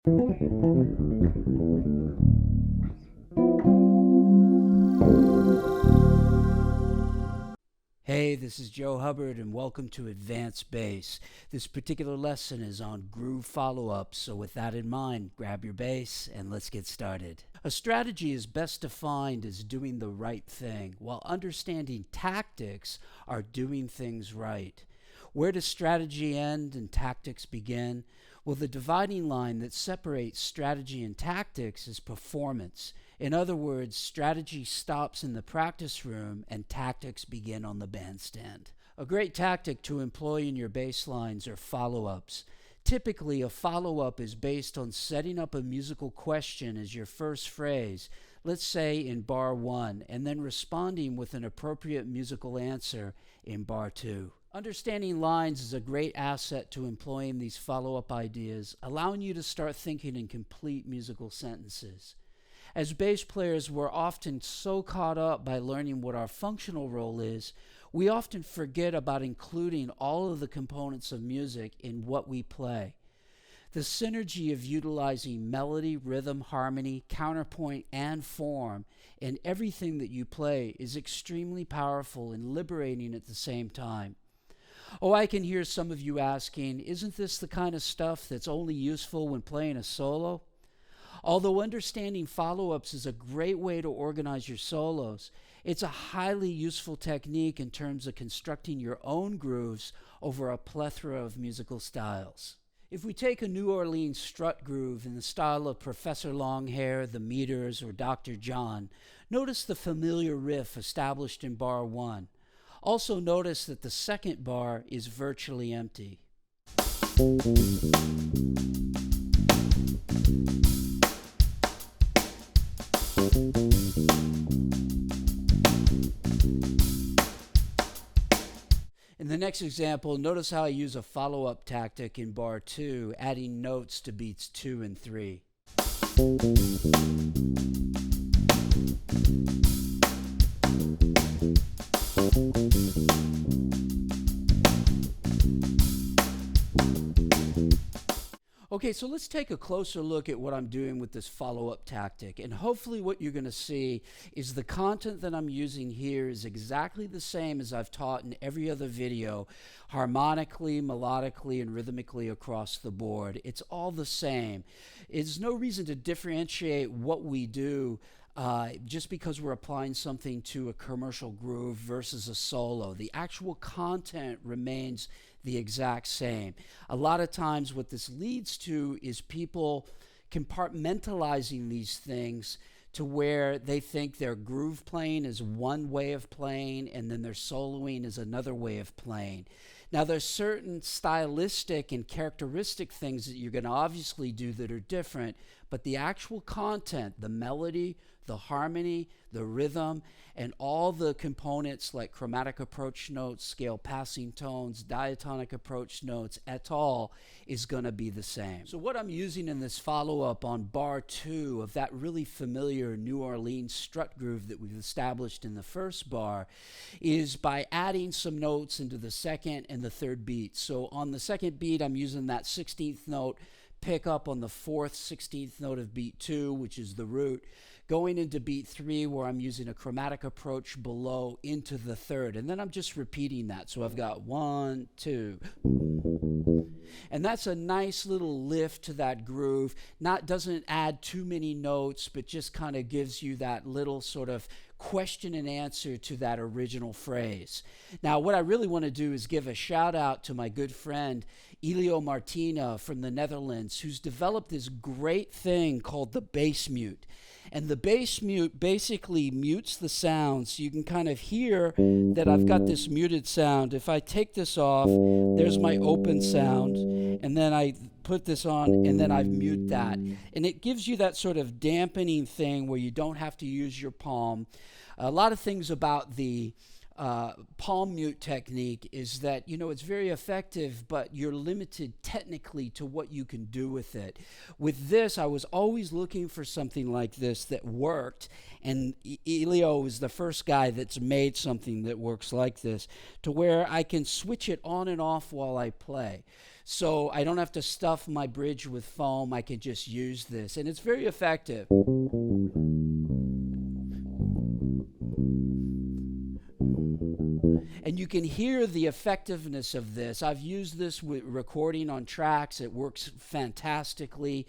Hey, this is Joe Hubbard, and welcome to Advanced Bass. This particular lesson is on groove follow-ups, so with that in mind, grab your bass and let's get started. A strategy is best defined as doing the right thing, while understanding tactics are doing things right. Where does strategy end and tactics begin? Well, the dividing line that separates strategy and tactics is performance. In other words, strategy stops in the practice room and tactics begin on the bandstand. A great tactic to employ in your bass lines are follow-ups. Typically, a follow-up is based on setting up a musical question as your first phrase, let's say in bar 1, and then responding with an appropriate musical answer in bar 2. Understanding lines is a great asset to employing these follow-up ideas, allowing you to start thinking in complete musical sentences. As bass players, we're often so caught up by learning what our functional role is, we often forget about including all of the components of music in what we play. The synergy of utilizing melody, rhythm, harmony, counterpoint, and form in everything that you play is extremely powerful and liberating at the same time. Oh, I can hear some of you asking, isn't this the kind of stuff that's only useful when playing a solo? Although understanding follow-ups is a great way to organize your solos, it's a highly useful technique in terms of constructing your own grooves over a plethora of musical styles. If we take a New Orleans strut groove in the style of Professor Longhair, the Meters, or Dr. John, notice the familiar riff established in bar 1. Also notice that the second bar is virtually empty. In the next example, notice how I use a follow-up tactic in bar 2, adding notes to beats 2 and 3. Okay, so let's take a closer look at what I'm doing with this follow-up tactic, and hopefully what you're going to see is the content that I'm using here is exactly the same as I've taught in every other video, harmonically, melodically, and rhythmically across the board. It's all the same. There's no reason to differentiate what we do just because we're applying something to a commercial groove versus a solo. The actual content remains the exact same. A lot of times what this leads to is people compartmentalizing these things to where they think their groove playing is one way of playing and then their soloing is another way of playing. Now there's certain stylistic and characteristic things that you're going to obviously do that are different, but the actual content, the melody, the harmony, the rhythm, and all the components like chromatic approach notes, scale passing tones, diatonic approach notes, et al. Is going to be the same. So what I'm using in this follow-up on bar 2 of that really familiar New Orleans strut groove that we've established in the first bar is by adding some notes into the second and the third beat. So on the second beat, I'm using that 16th note, pick up on the 4th 16th note of beat 2, which is the root, going into beat 3 where I'm using a chromatic approach below into the third, and then I'm just repeating that. So I've got 1, 2, and that's a nice little lift to that groove. Doesn't add too many notes, but just kind of gives you that little sort of question and answer to that original phrase. Now, what I really want to do is give a shout out to my good friend Elio Martina from the Netherlands, who's developed this great thing called the bass mute. And the bass mute basically mutes the sound, so you can kind of hear that I've got this muted sound. If I take this off, there's my open sound, and then I put this on, and then I mute that. And it gives you that sort of dampening thing where you don't have to use your palm. A lot of things about the palm mute technique is that, it's very effective, but you're limited technically to what you can do with it. With this, I was always looking for something like this that worked, and Elio is the first guy that's made something that works like this, to where I can switch it on and off while I play. So I don't have to stuff my bridge with foam. I can just use this, and it's very effective. And you can hear the effectiveness of this. I've used this with recording on tracks. It works fantastically.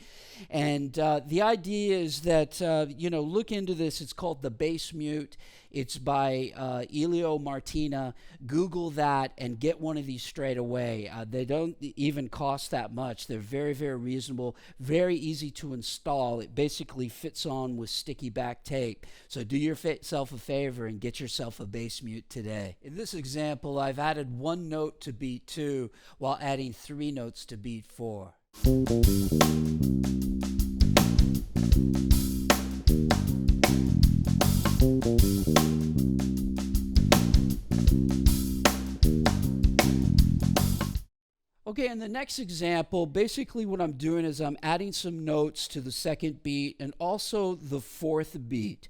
And the idea is that, look into this. It's called the Bass Mute. It's by Elio Martina. Google that and get one of these straight away. They don't even cost that much. They're very, very reasonable, very easy to install. It basically fits on with sticky back tape. So do yourself a favor and get yourself a Bass Mute today. In this example, I've added one note to beat 2 while adding 3 notes to beat 4. Okay, in the next example, basically what I'm doing is I'm adding some notes to the second beat and also the 4th beat.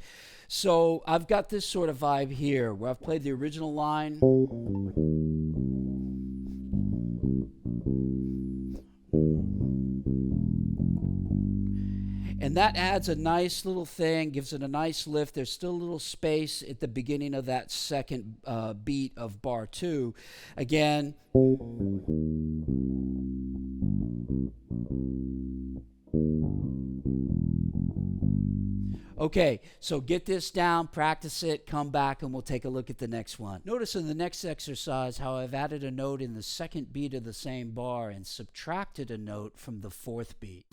So I've got this sort of vibe here where I've played the original line. And that adds a nice little thing, gives it a nice lift. There's still a little space at the beginning of that second beat of bar 2. Again. Okay, so get this down, practice it, come back, and we'll take a look at the next one. Notice in the next exercise how I've added a note in the second beat of the same bar and subtracted a note from the 4th beat.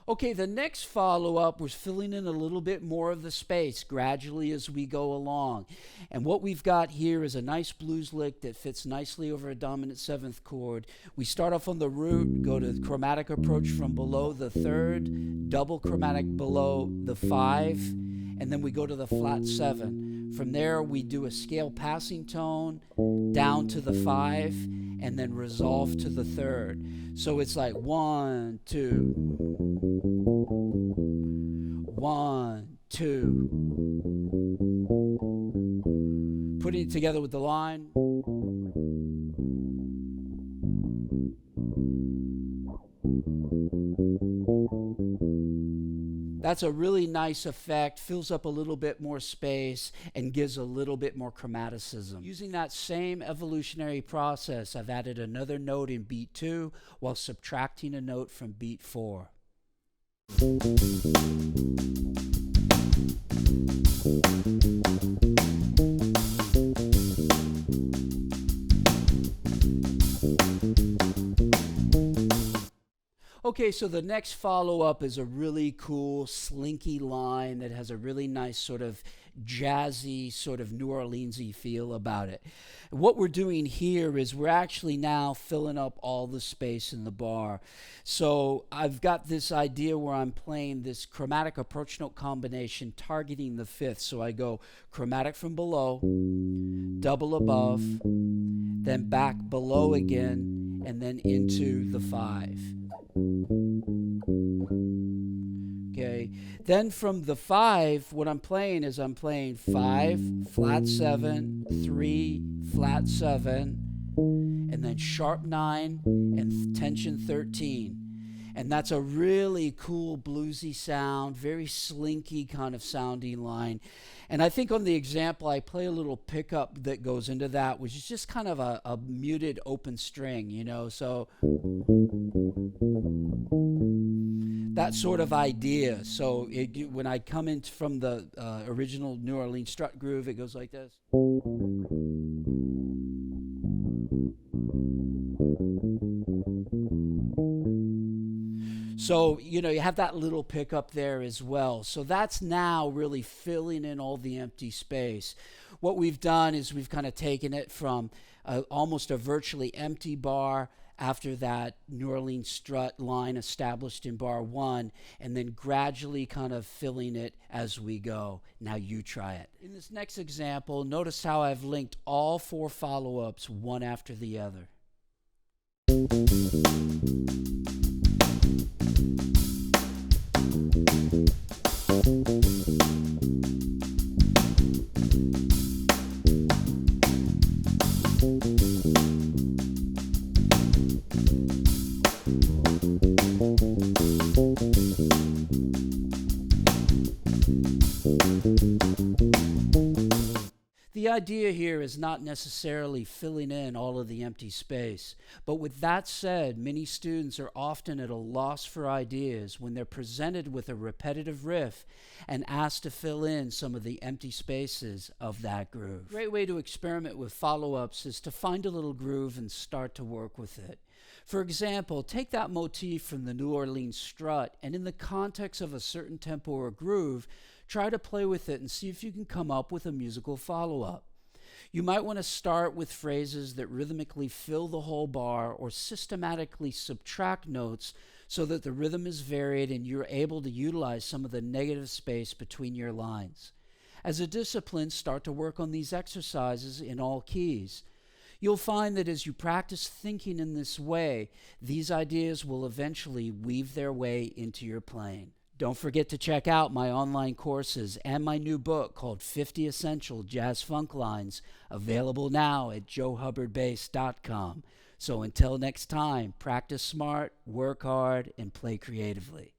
Okay, the next follow-up was filling in a little bit more of the space gradually as we go along. And what we've got here is a nice blues lick that fits nicely over a dominant 7th chord. We start off on the root, go to the chromatic approach from below the 3rd, double chromatic below the 5, and then we go to the flat 7. From there, we do a scale passing tone down to the 5, and then resolve to the 3rd. So it's like 1, 2, 1, 2. Putting it together with the line. That's a really nice effect, fills up a little bit more space, and gives a little bit more chromaticism. Using that same evolutionary process, I've added another note in beat 2 while subtracting a note from beat 4. Okay, so the next follow-up is a really cool Slinky line that has a really nice sort of jazzy, sort of New Orleans-y feel about it. What we're doing here is we're actually now filling up all the space in the bar. So I've got this idea where I'm playing this chromatic approach note combination targeting the 5th. So I go chromatic from below, double above, then back below again, and then into the 5. Okay, then from the 5, what I'm playing is I'm playing 5, flat 7, 3, flat 7, and then sharp 9 and tension 13. And that's a really cool bluesy sound, very slinky kind of sounding line. And I think on the example, I play a little pickup that goes into that, which is just kind of a muted open string, you know, so that sort of idea. So when I come in from the original New Orleans strut groove, it goes like this. So, you know, you have that little pickup there as well. So that's now really filling in all the empty space. What we've done is we've kind of taken it from almost a virtually empty bar after that New Orleans strut line established in bar 1, and then gradually kind of filling it as we go. Now you try it. In this next example, notice how I've linked all 4 follow-ups one after the other. The idea here is not necessarily filling in all of the empty space, but with that said, many students are often at a loss for ideas when they're presented with a repetitive riff and asked to fill in some of the empty spaces of that groove. A great way to experiment with follow-ups is to find a little groove and start to work with it. For example, take that motif from the New Orleans strut and in the context of a certain tempo or groove, try to play with it and see if you can come up with a musical follow-up. You might want to start with phrases that rhythmically fill the whole bar or systematically subtract notes so that the rhythm is varied and you're able to utilize some of the negative space between your lines. As a discipline, start to work on these exercises in all keys. You'll find that as you practice thinking in this way, these ideas will eventually weave their way into your playing. Don't forget to check out my online courses and my new book called 50 Essential Jazz Funk Lines, available now at joehubbardbass.com. So until next time, practice smart, work hard, and play creatively.